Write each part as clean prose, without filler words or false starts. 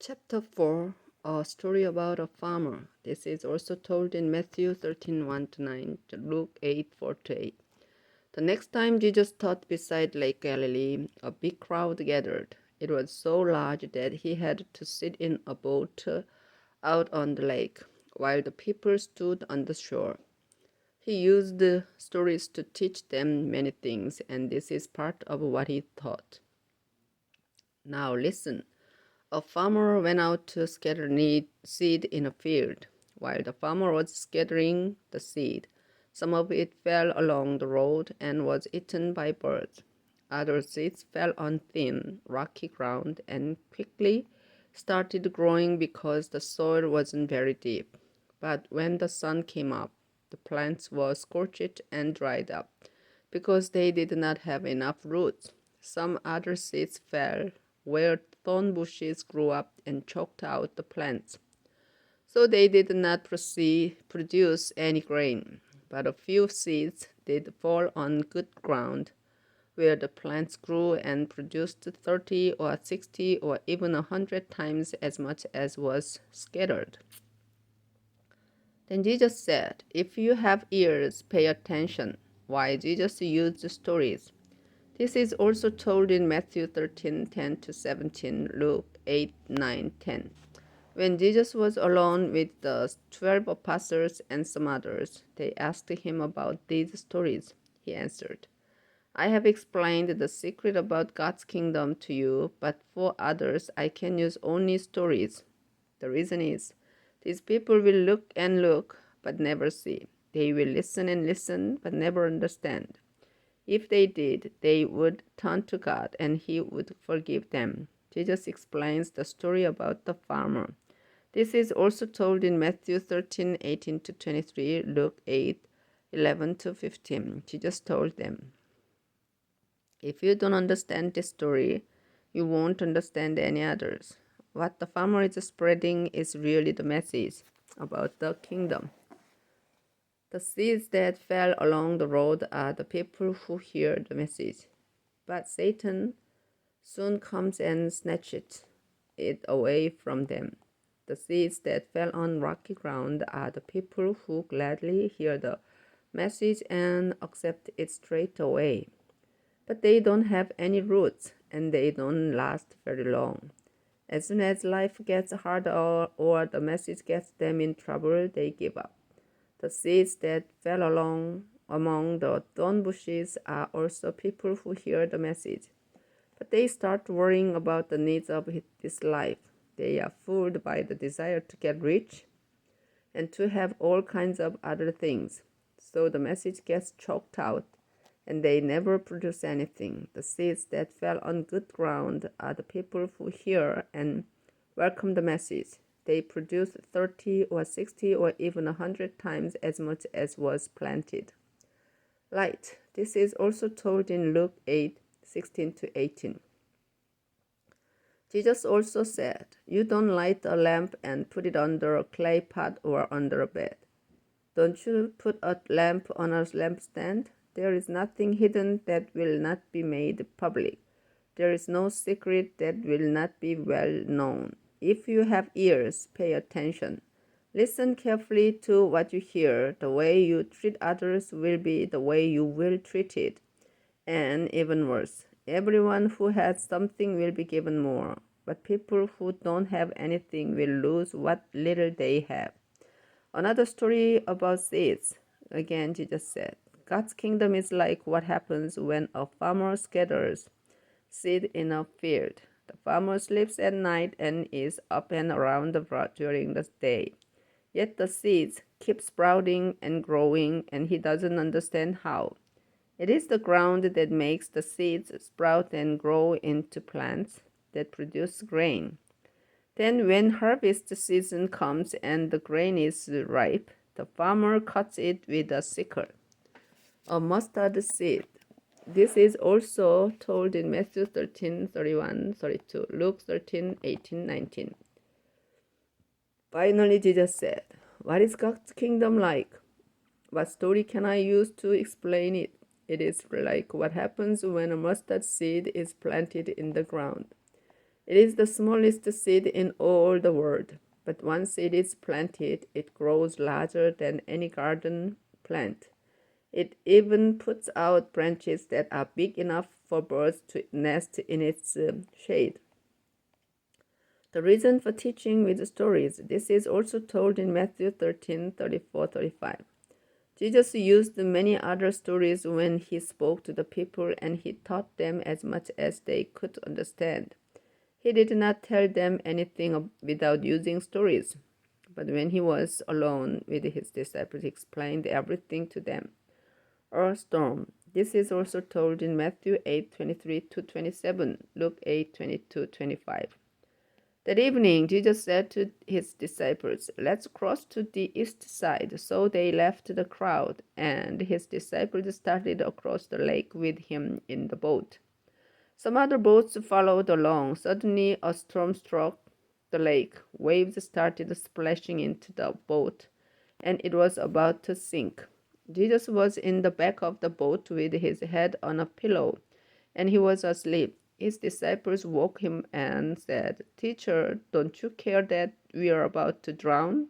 Chapter 4, a story about a farmer. This is also told in Matthew 13 1 to 9, to Luke 8 4 to 8. The next time Jesus taught beside Lake Galilee, a big crowd gathered. It was so large that he had to sit in a boat out on the lake, while the people stood on the shore. He used stories to teach them many things, and this is part of what he taught. Now listen. A farmer went out to scatter seed in a field. While the farmer was scattering the seed, some of it fell along the road and was eaten by birds. Other seeds fell on thin, rocky ground and quickly started growing because the soil wasn't very deep. But when the sun came up, the plants were scorched and dried up because they did not have enough roots. Some other seeds fell where thorn bushes grew up and choked out the plants. So they did not produce any grain. But a few seeds did fall on good ground, where the plants grew and produced 30 or 60 or even 100 times as much as was scattered. Then Jesus said, "If you have ears, pay attention." Why Jesus used stories. This is also told in Matthew 13 10 to 17, Luke 8 9 10. When Jesus was alone with the 12 apostles and some others, they asked him about these stories. He answered, "I have explained the secret about God's kingdom to you, but for others I can use only stories. The reason is, these people will look and look, but never see. They will listen and listen, but never understand. If they did, they would turn to God and He would forgive them." Jesus explains the story about the farmer. This is also told in Matthew 13 18 to 23, Luke 8 11 to 15. Jesus told them, "If you don't understand this story, you won't understand any others. What the farmer is spreading is really the message about the kingdom. The seeds that fell along the road are the people who hear the message. But Satan soon comes and snatches it away from them. The seeds that fell on rocky ground are the people who gladly hear the message and accept it straight away. But they don't have any roots and they don't last very long. As soon as life gets harder or the message gets them in trouble, they give up. The seeds that fell among the thorn bushes are also people who hear the message, but they start worrying about the needs of this life. They are fooled by the desire to get rich and to have all kinds of other things. So the message gets choked out and they never produce anything. The seeds that fell on good ground are the people who hear and welcome the message. They produce 30 or 60 or even 100 times as much as was planted. Light. This is also told in Luke 8 16 to 18. Jesus also said, "You don't light a lamp and put it under a clay pot or under a bed. Don't you put a lamp on a lampstand? There is nothing hidden that will not be made public. There is no secret that will not be well known. If you have ears, pay attention. Listen carefully to what you hear. The way you treat others will be the way you will treat it. And even worse, everyone who has something will be given more, but people who don't have anything will lose what little they have." Another story about seeds. Again, Jesus said, "God's kingdom is like what happens when a farmer scatters seed in a field. The farmer sleeps at night and is up and around during the day. Yet the seeds keep sprouting and growing, and he doesn't understand how. It is the ground that makes the seeds sprout and grow into plants that produce grain. Then, when harvest season comes and the grain is ripe, the farmer cuts it with a sickle." A mustard seed. This is also told in Matthew 13 31 32, Luke 13 18 19. Finally, Jesus said, "What is God's kingdom like? What story can I use to explain it? It is like what happens when a mustard seed is planted in the ground. It is the smallest seed in all the world, but once it is planted, it grows larger than any garden plant. It even puts out branches that are big enough for birds to nest in its shade. The reason for teaching with stories. This is also told in Matthew 13:34-35. Jesus used many other stories when he spoke to the people, and he taught them as much as they could understand. He did not tell them anything without using stories, but when he was alone with his disciples, he explained everything to them. A storm. This is also told in Matthew 8:23-27, Luke 8:22-25. That evening, Jesus said to his disciples, "Let's cross to the east side." So they left the crowd, and his disciples started across the lake with him in the boat. Some other boats followed along. Suddenly, a storm struck the lake. Waves started splashing into the boat, and it was about to sink. Jesus was in the back of the boat with his head on a pillow, and he was asleep. His disciples woke him and said, "Teacher, don't you care that we are about to drown?"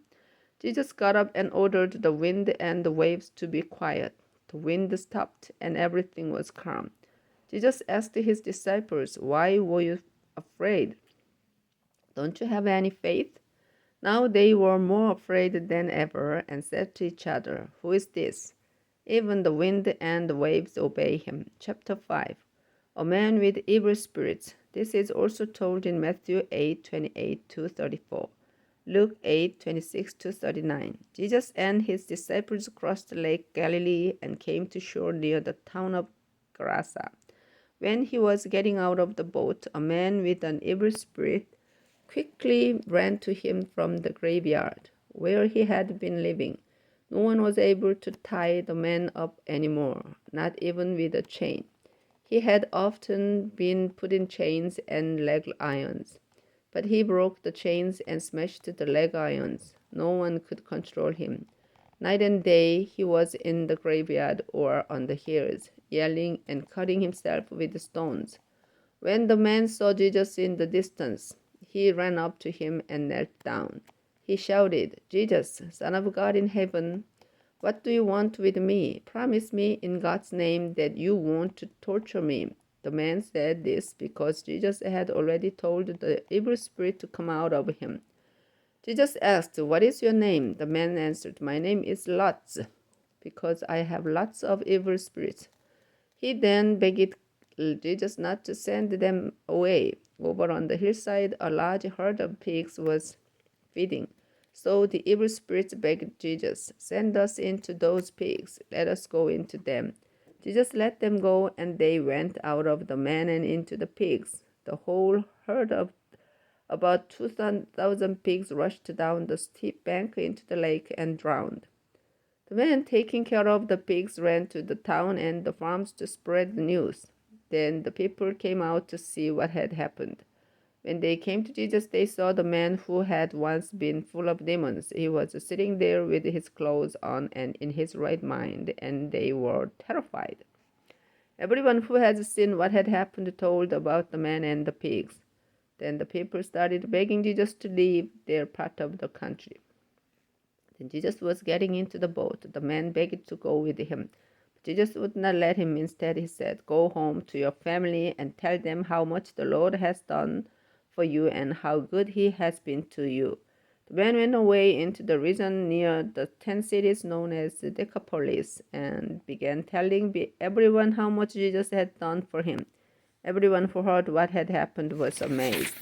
Jesus got up and ordered the wind and the waves to be quiet. The wind stopped and everything was calm. Jesus asked his disciples, "Why were you afraid? Don't you have any faith?" Now they were more afraid than ever and said to each other, "Who is this? Even the wind and the waves obey him." Chapter 5. A man with evil spirits. This is also told in Matthew 8:28-34, Luke 8:26-39. Jesus and his disciples crossed Lake Galilee and came to shore near the town of Gerasa. When he was getting out of the boat, a man with an evil spirit quickly ran to him from the graveyard, where he had been living. No one was able to tie the man up anymore, not even with a chain. He had often been put in chains and leg irons, but he broke the chains and smashed the leg irons. No one could control him. Night and day he was in the graveyard or on the hills, yelling and cutting himself with stones. When the man saw Jesus in the distance, he ran up to him and knelt down. He shouted, "Jesus, Son of God in heaven, what do you want with me? Promise me in God's name that you won't torture me." The man said this because Jesus had already told the evil spirit to come out of him. Jesus asked, "What is your name?" The man answered, "My name is Lots, because I have lots of evil spirits." He then begged Jesus not to send them away. Over on the hillside, a large herd of pigs was feeding. So the evil spirits begged Jesus, "Send us into those pigs. Let us go into them." Jesus let them go, and they went out of the man and into the pigs. The whole herd of about 2,000 pigs rushed down the steep bank into the lake and drowned. The man taking care of the pigs ran to the town and the farms to spread the news. Then the people came out to see what had happened. When they came to Jesus, they saw the man who had once been full of demons. He was sitting there with his clothes on and in his right mind, and they were terrified. Everyone who had seen what had happened told about the man and the pigs. Then the people started begging Jesus to leave their part of the country. Then Jesus was getting into the boat. The man begged to go with him. But Jesus would not let him. Instead, he said, "Go home to your family and tell them how much the Lord has done for you and how good he has been to you." The man went away into the region near the 10 cities known as Decapolis and began telling everyone how much Jesus had done for him. Everyone who heard what had happened was amazed.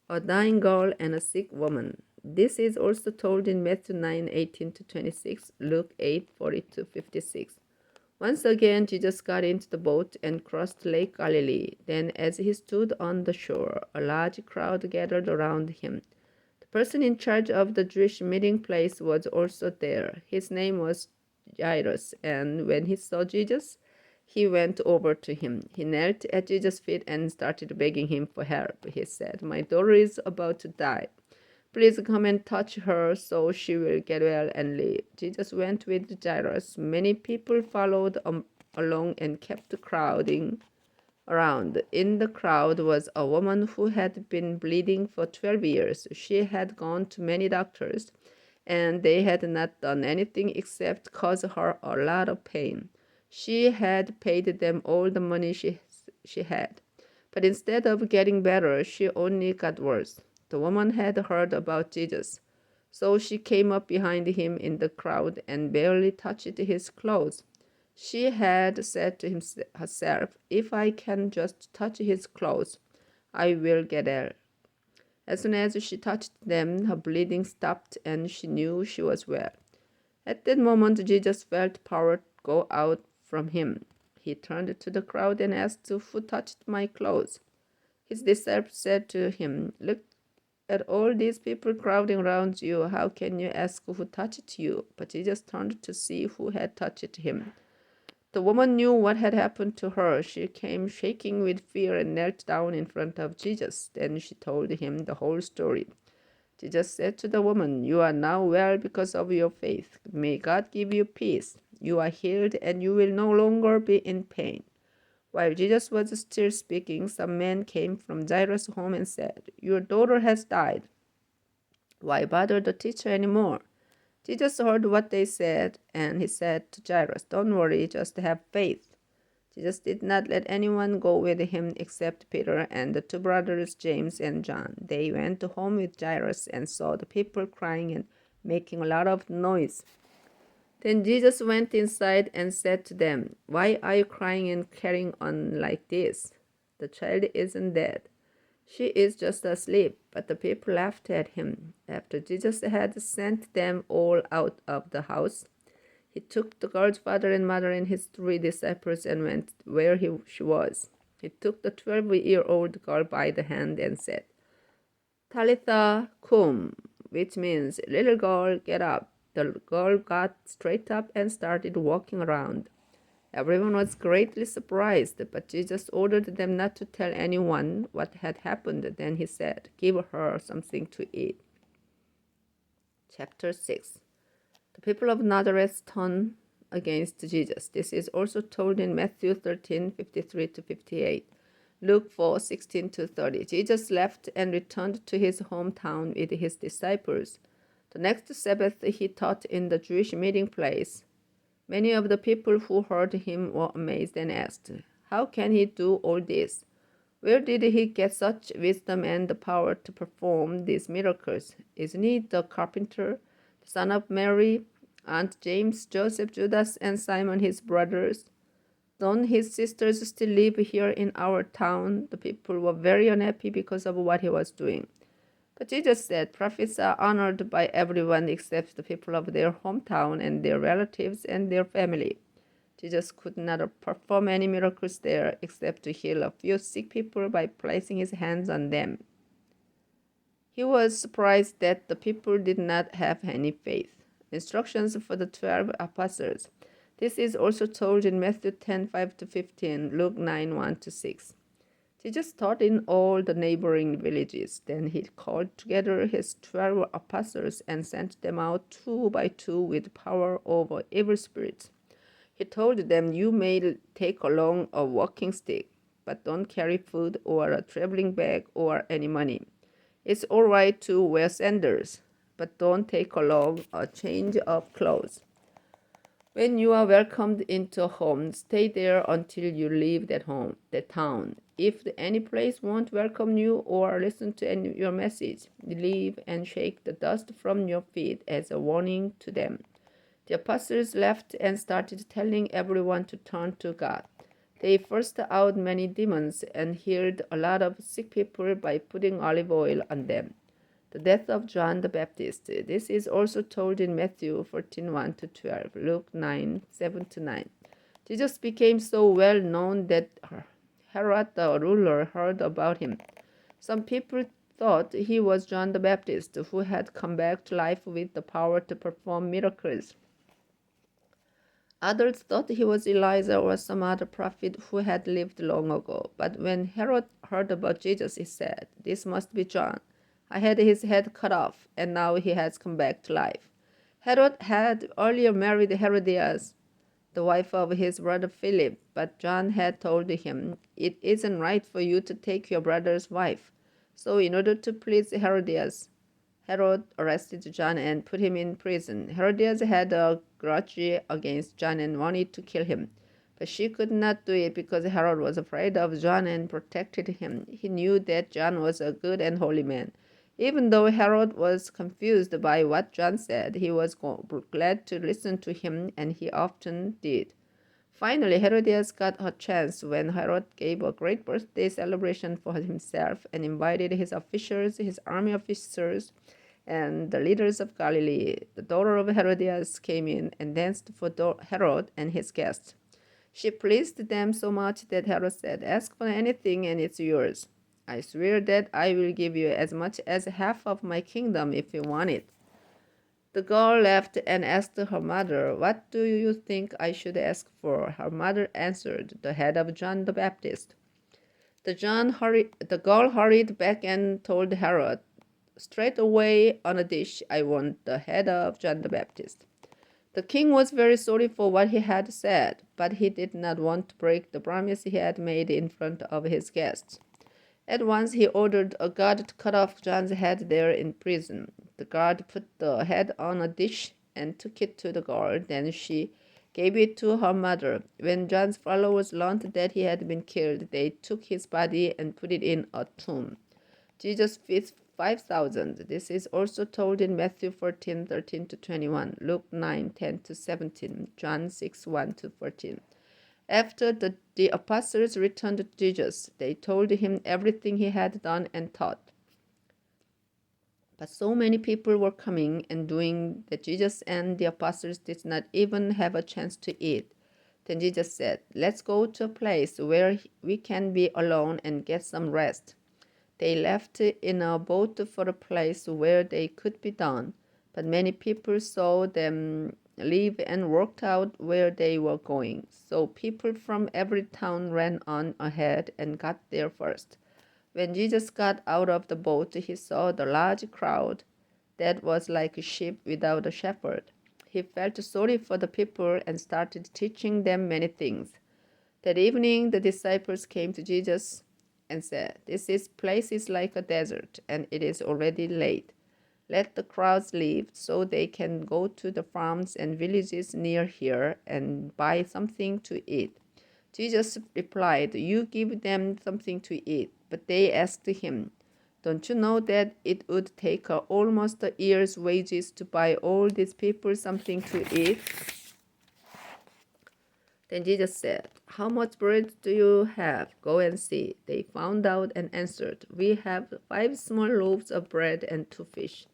A dying girl and a sick woman. This is also told in Matthew 9:18-26, Luke 8:40-56. Once again, Jesus got into the boat and crossed Lake Galilee. Then, as he stood on the shore, a large crowd gathered around him. The person in charge of the Jewish meeting place was also there. His name was Jairus, and when he saw Jesus, he went over to him. He knelt at Jesus' feet and started begging him for help. He said, "My daughter is about to die. Please come and touch her so she will get well and live." Jesus went with Jairus. Many people followed along and kept crowding around. In the crowd was a woman who had been bleeding for 12 years. She had gone to many doctors, and they had not done anything except cause her a lot of pain. She had paid them all the money she had. But instead of getting better, she only got worse. The woman had heard about Jesus. So she came up behind him in the crowd and barely touched his clothes. She had said to herself, "If I can just touch his clothes, I will get well." As soon as she touched them, her bleeding stopped and she knew she was well. At that moment, Jesus felt power go out from him. He turned to the crowd and asked, "Who touched my clothes?" His disciples said to him, "Look at all these people crowding around you. How can you ask who touched you?" But Jesus turned to see who had touched him. The woman knew what had happened to her. She came shaking with fear and knelt down in front of Jesus. Then she told him the whole story. Jesus said to the woman, "You are now well because of your faith. May God give you peace. You are healed and you will no longer be in pain." While Jesus was still speaking, some men came from Jairus' home and said, "Your daughter has died. Why bother the teacher anymore?" Jesus heard what they said, and he said to Jairus, "Don't worry, just have faith." Jesus did not let anyone go with him except Peter and the two brothers James and John. They went home with Jairus and saw the people crying and making a lot of noise. Then Jesus went inside and said to them, "Why are you crying and carrying on like this? The child isn't dead. She is just asleep." But the people laughed at him. After Jesus had sent them all out of the house, he took the girl's father and mother and his 3 disciples and went where she was. He took the 12-year-old girl by the hand and said, "Talitha cum," which means, "Little girl, get up." The girl got straight up and started walking around. Everyone was greatly surprised, but Jesus ordered them not to tell anyone what had happened. Then he said, "Give her something to eat." Chapter 6. The people of Nazareth turned against Jesus. This is also told in Matthew 13:53-58, Luke 4:16-30. Jesus left and returned to his hometown with his disciples. The next Sabbath he taught in the Jewish meeting place. Many of the people who heard him were amazed and asked, "How can he do all this? Where did he get such wisdom and the power to perform these miracles? Isn't he the carpenter, the son of Mary, Aunt James, Joseph, Judas, and Simon his brothers? Don't his sisters still live here in our town?" The people were very unhappy because of what he was doing. But Jesus said, "Prophets are honored by everyone except the people of their hometown and their relatives and their family." Jesus could not perform any miracles there except to heal a few sick people by placing his hands on them. He was surprised that the people did not have any faith. Instructions for the 12 apostles. This is also told in Matthew 10:5-15, Luke 9:1-6. Jesus taught in all the neighboring villages. Then he called together his 12 apostles and sent them out 2 by 2 with power over evil spirits. He told them, "You may take along a walking stick, but don't carry food or a traveling bag or any money. It's all right to wear sandals, but don't take along a change of clothes. When you are welcomed into a home, stay there until you leave that town. If any place won't welcome you or listen to your message, leave and shake the dust from your feet as a warning to them." The apostles left and started telling everyone to turn to God. They forced out many demons and healed a lot of sick people by putting olive oil on them. The death of John the Baptist. This is also told in Matthew 14:1-12, Luke 9:7-9. Jesus became so well known that Herod the ruler heard about him. Some people thought he was John the Baptist, who had come back to life with the power to perform miracles. Others thought he was Elijah or some other prophet who had lived long ago. But when Herod heard about Jesus, he said, "This must be John. I had his head cut off, and now he has come back to life." Herod had earlier married Herodias, the wife of his brother Philip. But John had told him, "It isn't right for you to take your brother's wife." So, in order to please Herodias, Herod arrested John and put him in prison. Herodias had a grudge against John and wanted to kill him. But she could not do it because Herod was afraid of John and protected him. He knew that John was a good and holy man. Even though Herod was confused by what John said, he was glad to listen to him, and he often did. Finally, Herodias got her chance when Herod gave a great birthday celebration for himself and invited his officials, his army officers, and the leaders of Galilee. The daughter of Herodias came in and danced for Herod and his guests. She pleased them so much that Herod said, "Ask for anything and it's yours. I swear that I will give you as much as half of my kingdom if you want it." The girl laughed and asked her mother, "What do you think I should ask for?" Her mother answered, "The head of John the Baptist." The girl hurried back and told Herod, "Straight away on a dish, I want the head of John the Baptist." The king was very sorry for what he had said, but he did not want to break the promise he had made in front of his guests. At once he ordered a guard to cut off John's head there in prison. The guard put the head on a dish and took it to the girl. Then she gave it to her mother. When John's followers learned that he had been killed, they took his body and put it in a tomb. Jesus feeds 5,000. This is also told in Matthew 14:13-21, Luke 9:10-17, John 6:1-14. After the apostles returned to Jesus, they told him everything he had done and taught. But so many people were coming and doing that Jesus and the apostles did not even have a chance to eat. Then Jesus said, "Let's go to a place where we can be alone and get some rest." They left in a boat for a place where they could be done, but many people saw them leave and worked out where they were going. So people from every town ran on ahead and got there first. When Jesus got out of the boat, he saw the large crowd that was like a sheep without a shepherd. He felt sorry for the people and started teaching them many things. That evening, the disciples came to Jesus and said, "This place is like a desert, and it is already late. Let the crowds leave so they can go to the farms and villages near here and buy something to eat." Jesus replied, "You give them something to eat." But they asked him, "Don't you know that it would take almost a year's wages to buy all these people something to eat?" Then Jesus said, "How much bread do you have? Go and see." They found out and answered, "We have 5 small loaves of bread and 2 fish."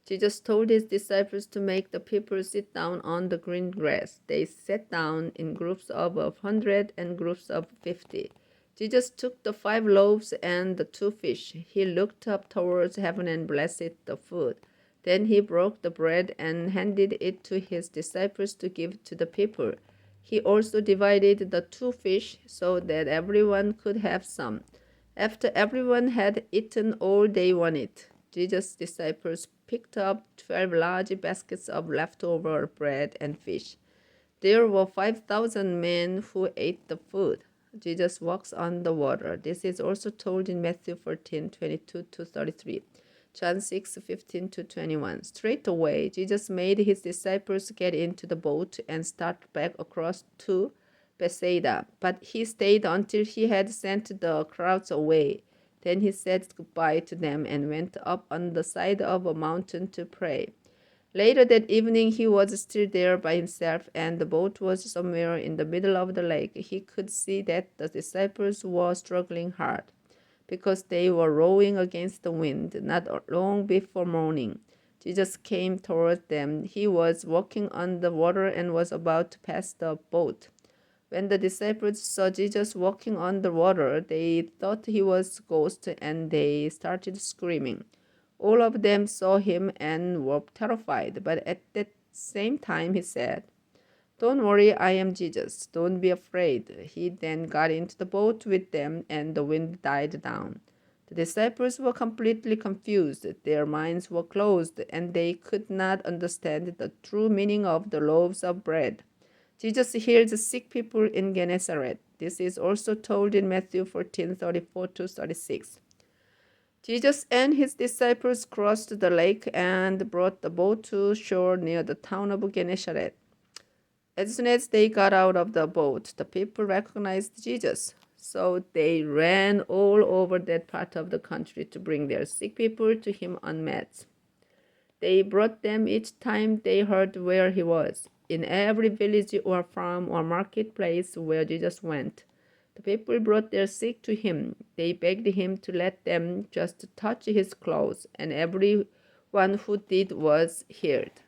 Jesus told his disciples to make the people sit down on the green grass. They sat down in groups of 100 and groups of 50. Jesus took the 5 loaves and the 2 fish. He looked up towards heaven and blessed the food. Then he broke the bread and handed it to his disciples to give to the people. He also divided the 2 fish so that everyone could have some. After everyone had eaten all they wanted, Jesus' disciples picked up 12 large baskets of leftover bread and fish. There were 5,000 men who ate the food. Jesus walks on the water. This is also told in Matthew 14:22-33, John 6:15-21. Straight away, Jesus made his disciples get into the boat and start back across to Bethsaida, but he stayed until he had sent the crowds away. Then he said goodbye to them and went up on the side of a mountain to pray. Later that evening, he was still there by himself, and the boat was somewhere in the middle of the lake. He could see that the disciples were struggling hard, because they were rowing against the wind. Not long before morning, Jesus came toward them. He was walking on the water and was about to pass the boat. When the disciples saw Jesus walking on the water, they thought he was a ghost, and they started screaming. All of them saw him and were terrified, but at that same time he said, "Don't worry, I am Jesus. Don't be afraid." He then got into the boat with them, and the wind died down. The disciples were completely confused. Their minds were closed, and they could not understand the true meaning of the loaves of bread. Jesus healed sick people in Gennesaret. This is also told in Matthew 14:34-36. Jesus and his disciples crossed the lake and brought the boat to shore near the town of Gennesaret. As soon as they got out of the boat, the people recognized Jesus. So they ran all over that part of the country to bring their sick people to him on mats. They brought them each time they heard where he was. In every village or farm or marketplace where Jesus went, the people brought their sick to him. They begged him to let them just touch his clothes, and everyone who did was healed.